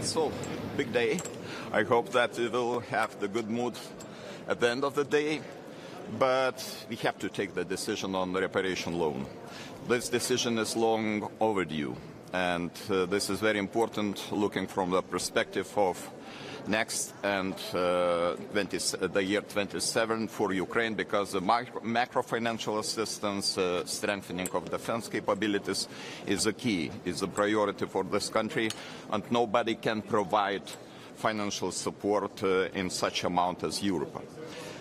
So, big day. I hope that we will have the good mood at the end of the day. But we have to take the decision on the reparation loan. This decision is long overdue. And this is very important looking from the perspective of next and the year 27 for Ukraine, because the macro financial assistance, strengthening of defense capabilities is a key, is a priority for this country, and nobody can provide financial support in such amount as Europe.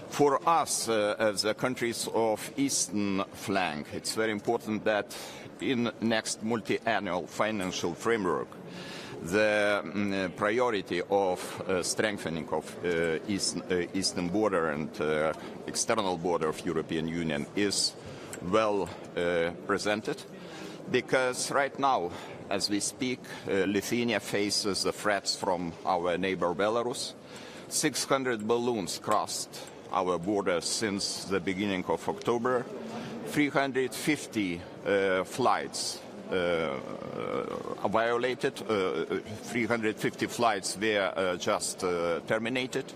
For us, as the countries of eastern flank, it's very important that in next multi-annual financial framework, the priority of strengthening of eastern border and external border of European Union is well presented, because right now, as we speak, Lithuania faces the threats from our neighbor Belarus. 600 balloons crossed our border since the beginning of October. 350 flights violated, 350 flights were just terminated,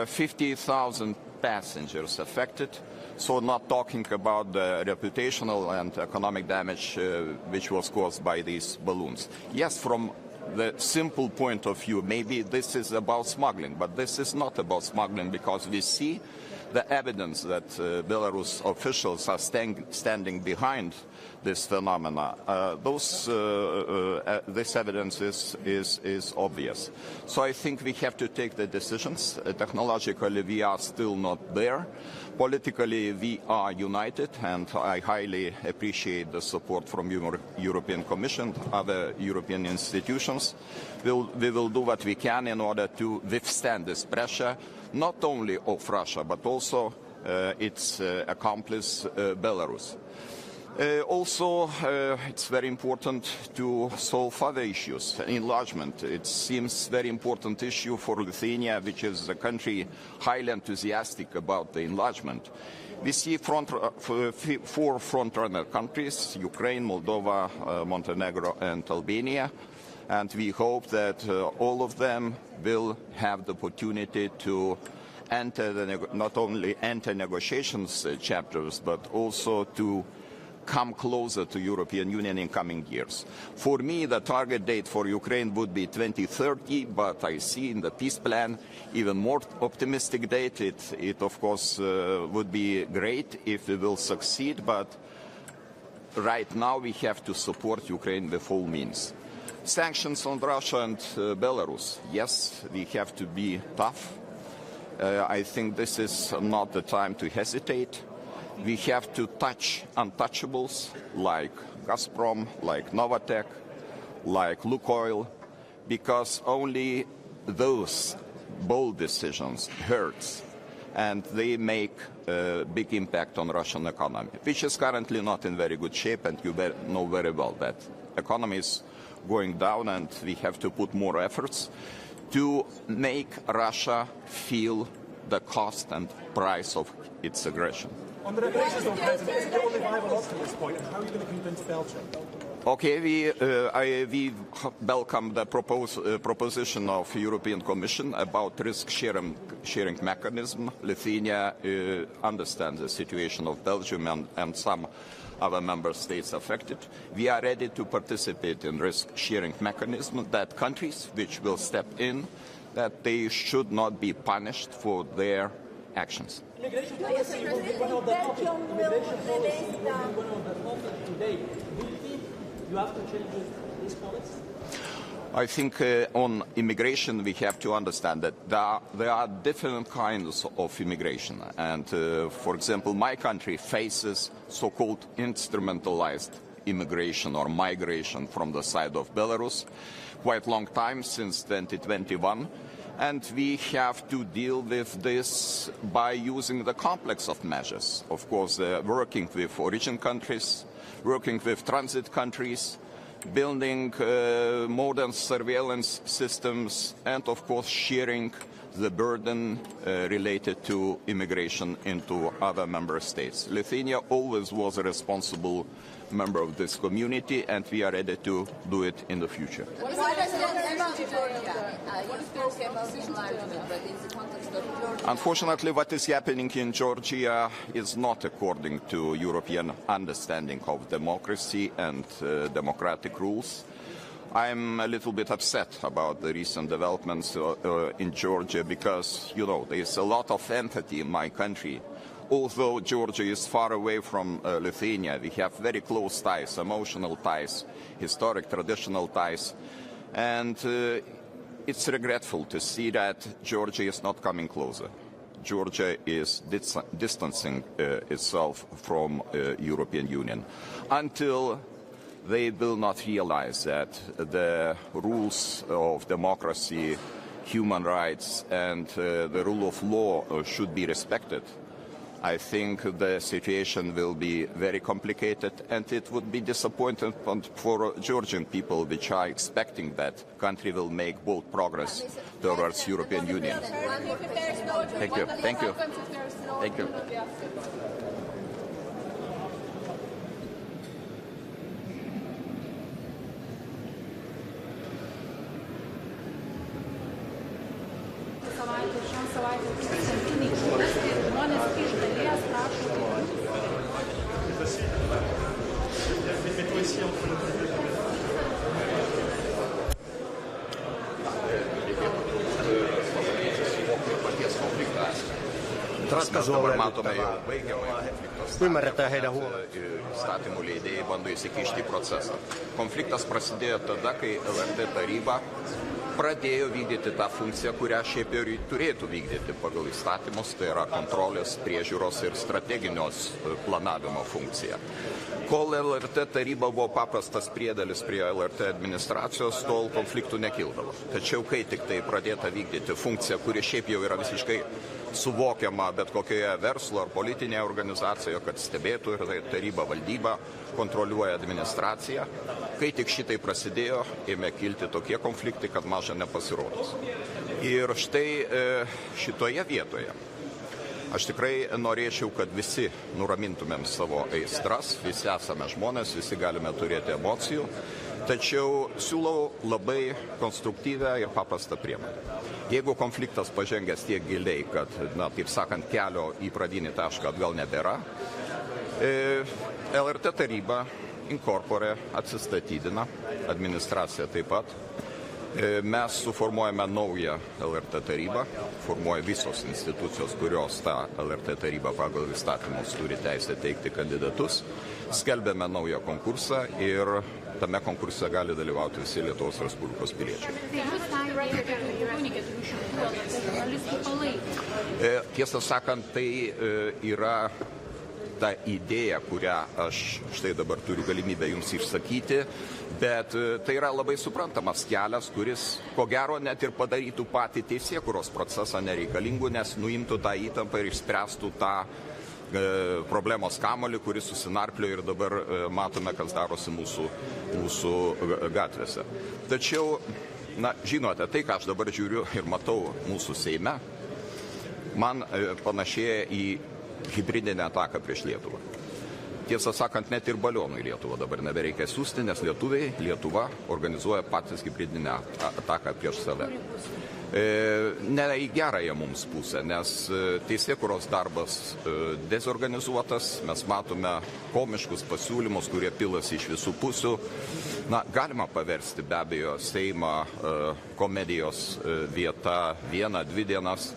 50,000 passengers affected, so not talking about the reputational and economic damage which was caused by these balloons. Yes, from the simple point of view, maybe this is about smuggling, but this is not about smuggling, because we see the evidence that Belarus officials are standing behind this phenomena. This evidence is obvious. So I think we have to take the decisions. Technologically, we are still not there. Politically, we are united, and I highly appreciate the support from European Commission, other European institutions. We will do what we can in order to withstand this pressure, not only of Russia, but also its accomplice, Belarus. Also, it's very important to solve other issues. Enlargement, it seems very important issue for Lithuania, which is a country highly enthusiastic about the enlargement. We see four front-runner countries: Ukraine, Moldova, Montenegro, and Albania. And we hope that all of them will have the opportunity to enter not only enter negotiations chapters, but also to come closer to European Union in coming years. For me, the target date for Ukraine would be 2030, but I see in the peace plan even more optimistic date. It of course would be great if we will succeed, but right now we have to support Ukraine with all means. Sanctions on Russia and Belarus. Yes, we have to be tough. I think this is not the time to hesitate. We have to touch untouchables like Gazprom, like Novatek, like Lukoil, because only those bold decisions hurt, and they make a big impact on Russian economy, which is currently not in very good shape, and you know very well that economy is going down, and we have to put more efforts to make Russia feel the cost and price of its aggression. On the reparations on President, is it the only viable option at this point, and how are you going to convince Belgium? Okay, we welcome the proposition of European Commission about risk-sharing mechanism. Lithuania understands the situation of Belgium and some other member states affected. We are ready to participate in risk-sharing mechanism, that countries which will step in, that they should not be punished for their actions. Immigration policy will be one of the topics. Immigration policy will be one of the topics today. Do you think you have to change this policy? I think on immigration we have to understand that there are different kinds of immigration. And for example, my country faces so-called instrumentalized immigration or migration from the side of Belarus quite long time, since 2021. And we have to deal with this by using the complex of measures. Of course, working with origin countries, working with transit countries, building modern surveillance systems, and of course sharing the burden related to immigration into other member states. Lithuania always was responsible member of this community, and we are ready to do it in the future. What is Unfortunately, what is happening in Georgia is not according to European understanding of democracy and democratic rules. I'm a little bit upset about the recent developments in Georgia because, you know, there's a lot of empathy in my country. Although Georgia is far away from Lithuania, we have very close ties, emotional ties, historic, traditional ties. And it's regretful to see that Georgia is not coming closer. Georgia is distancing itself from European Union until they will not realize that the rules of democracy, human rights, and the rule of law should be respected. I think the situation will be very complicated, and it would be disappointing for Georgian people, which are expecting that country will make bold progress towards European Union. Thank you. Thank you. Thank you. Dabar matome jau baigiamąjį konfliktą. Įstatymų leidėjai bando įsikišti į procesą. Konfliktas prasidėjo tada, kai LRT taryba pradėjo vykdyti tą funkciją, kurią šiaip ir turėtų vykdyti pagal įstatymus, tai yra kontrolės, priežiūros ir strateginios planavimo funkcija. Kol LRT taryba buvo paprastas priedalis prie LRT administracijos, tol konfliktų nekildavo. Tačiau kai tik tai pradėta vykdyti funkciją, kuri šiaip jau yra visiškai suvokiama bet kokioje verslo ar politinėje organizacijoje, kad stebėtų ir taryba valdyba kontroliuoja administraciją. Kai tik šitai prasidėjo, ėmė kilti tokie konfliktai, kad maža nepasirodys. Ir štai šitoje vietoje aš tikrai norėčiau, kad visi nuramintumėm savo aistras, visi esame žmonės, visi galime turėti emocijų, tačiau siūlau labai konstruktyvę ir paprastą priemonę. Jeigu konfliktas pažengęs tiek giliai, kad, na, taip sakant, kelio į pradinį tašką atgal nebėra, LRT taryba inkorpore atsistatydina, administracija taip pat. Mes suformuojame naują LRT tarybą, formuoja visos institucijos, kurios tą LRT tarybą pagal įstatymus turi teisę teikti kandidatus. Skelbėme naują konkursą ir tame konkurse gali dalyvauti visi Lietuvos Respublikos piliečiai. Tiesą sakant, tai yra ta idėja, kurią aš štai dabar turiu galimybę jums išsakyti, bet tai yra labai suprantamas kelias, kuris, ko gero, net ir padarytų patį teisėkūros procesą nereikalingų, nes nuimtų tą įtampą ir išspręstų tą problemos kamuolį, kuris susinarpliojo ir dabar matome, kas darosi mūsų gatvėse. Tačiau, na, žinote, tai, ką aš dabar žiūriu ir matau mūsų Seime, man panašėja į hibridinę ataką prieš Lietuvą. Tiesą sakant, net ir balionų į Lietuvą dabar nebereikia siūsti, nes Lietuva organizuoja patys hibridinę ataką prieš save. Ne į gerąją mums pusę, nes teisėkūros darbas dezorganizuotas, mes matome komiškus pasiūlymus, kurie pilasi iš visų pusių. Na, galima paversti be abejo Seimą komedijos vieta 1-2 dienas.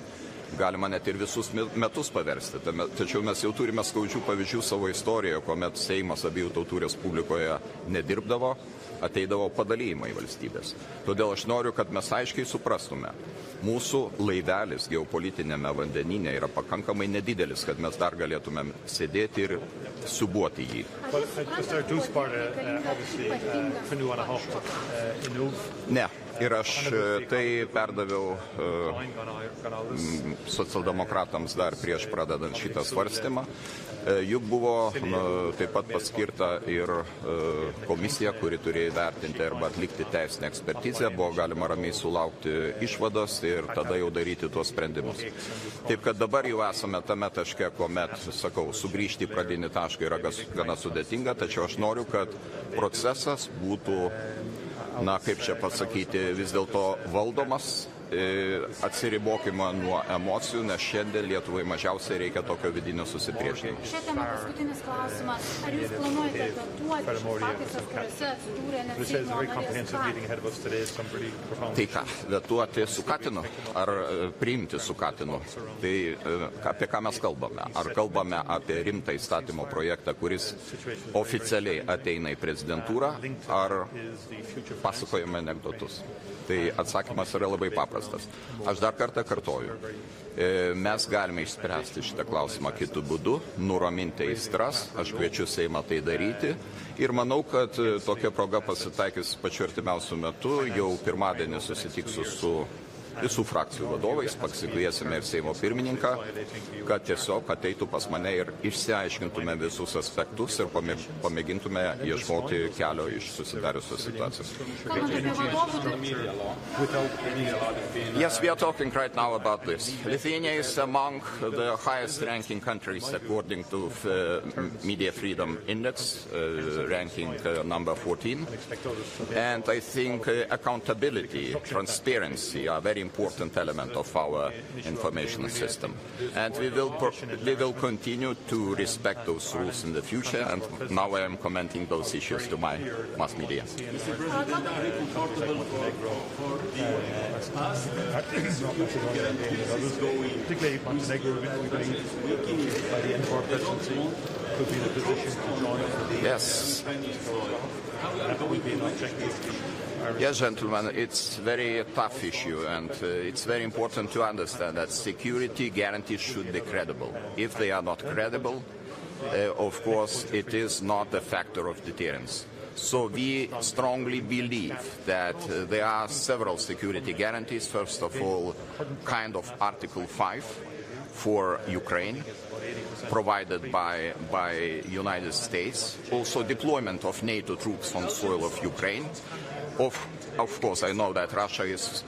Galima net ir visus metus paversti. Tačiau mes jau turime skaudžių pavyzdžių savo istorijoje, kuomet Seimas abiejų tautų Respublikoje nedirbdavo, ateidavo padalymai valstybės. Todėl aš noriu, kad mes aiškiai suprastume, mūsų laivelis geopolitinėme vandenyne yra pakankamai nedidelis, kad mes dar galėtumėm sėdėti ir siūbuoti jį. Ne. Ir aš tai perdaviau socialdemokratams dar prieš pradedant šitą svarstymą. Juk buvo taip pat paskirta ir komisija, kuri turėjo vertinti arba atlikti teisinę ekspertizę, buvo galima ramiai sulaukti išvados ir tada jau daryti tuos sprendimus. Taip kad dabar jau esame tame taške, kuomet, sakau, sugrįžti į pradinį tašką yra gana sudėtinga, tačiau aš noriu, kad procesas būtų, na, kaip čia pasakyti, vis dėlto valdomas, atsiribokime nuo emocijų, nes šiandien Lietuvai mažiausiai reikia tokio vidinio susipriešinimo. Šią temą paskutinis klausimas. Ar jūs planuojate vetuoti pataisas, kuriuose atsidūrė net Seimo narės Katinas? Tai ką, vetuoti su Katinu? Ar priimti su Katinu? Tai apie ką mes kalbame? Ar kalbame apie rimtą įstatymo projektą, kuris oficialiai ateina į prezidentūrą, ar pasakojame anekdotus? Tai atsakymas yra labai paprastas. Aš dar kartą kartoju. Mes galime išspręsti šitą klausimą kitų būdų, nuraminti aistras, aš kviečiu Seimą tai daryti ir manau, kad tokia proga pasitaikys pačiu artimiausiu metu, jau pirmadienį susitiksiu su visų frakcijų vadovais, pasikviesime ir Seimo pirmininką, kad tiesiog ateitų pas mane ir išsiaiškintume visus aspektus ir pamėgintume ieškoti kelio iš susidariusios situacijos. Yes, we are talking right now about this. Lithuania is among the highest ranking countries according to Media Freedom Index, ranking number 14. And I think accountability, transparency are very important element of our information system. And we will continue to respect those rules in the future, and now I am commenting those issues to my mass media. Particularly Montenegro, we believe by the end of our presidency could be in a position to join. Yes. That would be an objective. Yes, gentlemen, it's a very tough issue, and it's very important to understand that security guarantees should be credible. If they are not credible, of course, it is not a factor of deterrence. So we strongly believe that there are several security guarantees. First of all, kind of Article 5 for Ukraine, provided by United States. Also deployment of NATO troops on soil of Ukraine. Of course, I know that Russia is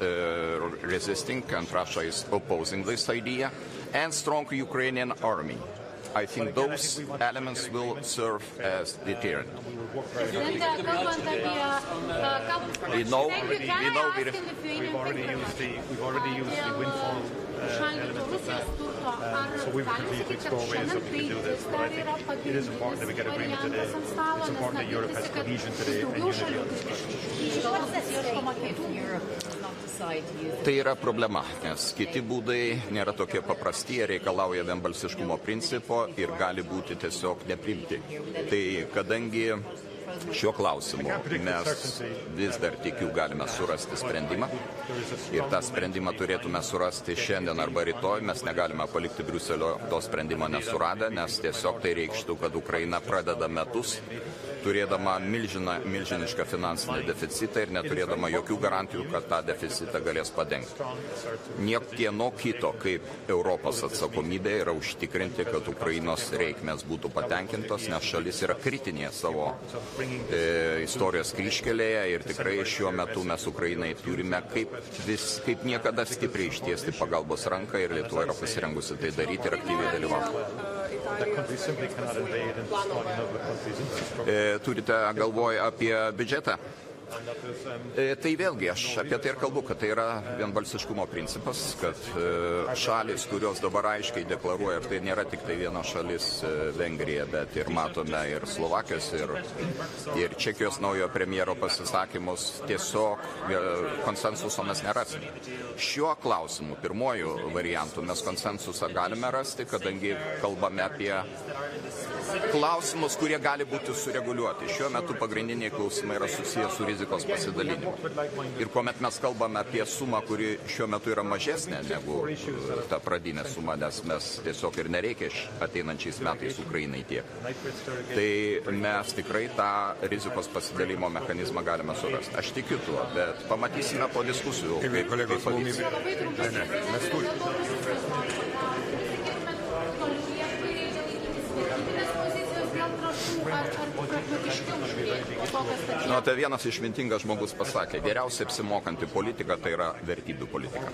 resisting and Russia is opposing this idea. And strong Ukrainian army. I think those elements will serve as deterrent. We've already used the windfall so we will continue to explore ways that we can do this. But I think it is important that we get agreement today. It's important that Europe has cohesion today and unity on this question. Tai yra problema, nes kiti būdai nėra tokie paprasti, jie reikalauja vienbalsiškumo principo ir gali būti tiesiog neprimti. Tai kadangi šiuo klausimu mes vis dar tikiu galime surasti sprendimą ir tą sprendimą turėtume surasti šiandien arba rytoj, mes negalime palikti Briuselio to sprendimo nesuradę, nes tiesiog tai reikštų, kad Ukraina pradeda metus turėdama milžinišką finansinį deficitą ir neturėdama jokių garantijų, kad tą deficitą galės padengti. Niekieno kito kaip Europos atsakomybė yra užtikrinti, kad Ukrainos reikmės būtų patenkintos, nes šalis yra kritinėje savo istorijos kryžkelėje ir tikrai šiuo metu mes Ukrainai turime kaip niekada stipriai ištiesti pagalbos ranką ir Lietuva yra pasirengusi tai daryti ir aktyviai dalyvauti. Turite galvoje apie biudžetą? Tai vėlgi, aš apie tai ir kalbu, kad tai yra vienbalsiškumo principas, kad šalis, kurios dabar aiškiai deklaruoja, ir tai nėra tik tai viena šalis Vengrija, bet ir matome ir Slovakijos, ir Čekijos naujo premjero pasisakymus, tiesiog konsensuso mes nerasime. Šiuo klausimu, pirmojų variantų, mes konsensusą galime rasti, kadangi kalbame apie klausimus, kurie gali būti sureguliuoti. Šiuo metu pagrindiniai klausimai yra susijęs su rizikos rizikos pasidalinimo. Ir kuomet mes kalbame apie sumą, kuri šiuo metu yra mažesnė negu ta pradinė suma, nes mes tiesiog ir nereikia ateinančiais metais Ukrainai tiek, tai mes tikrai tą rizikos pasidalinimo mechanizmą galime surasti. Aš tikiu tuo, bet pamatysime po diskusijų, kaip pavyks. Tai vienas išmintingas žmogus pasakė, geriausiai apsimokanti politika tai yra vertybių politika.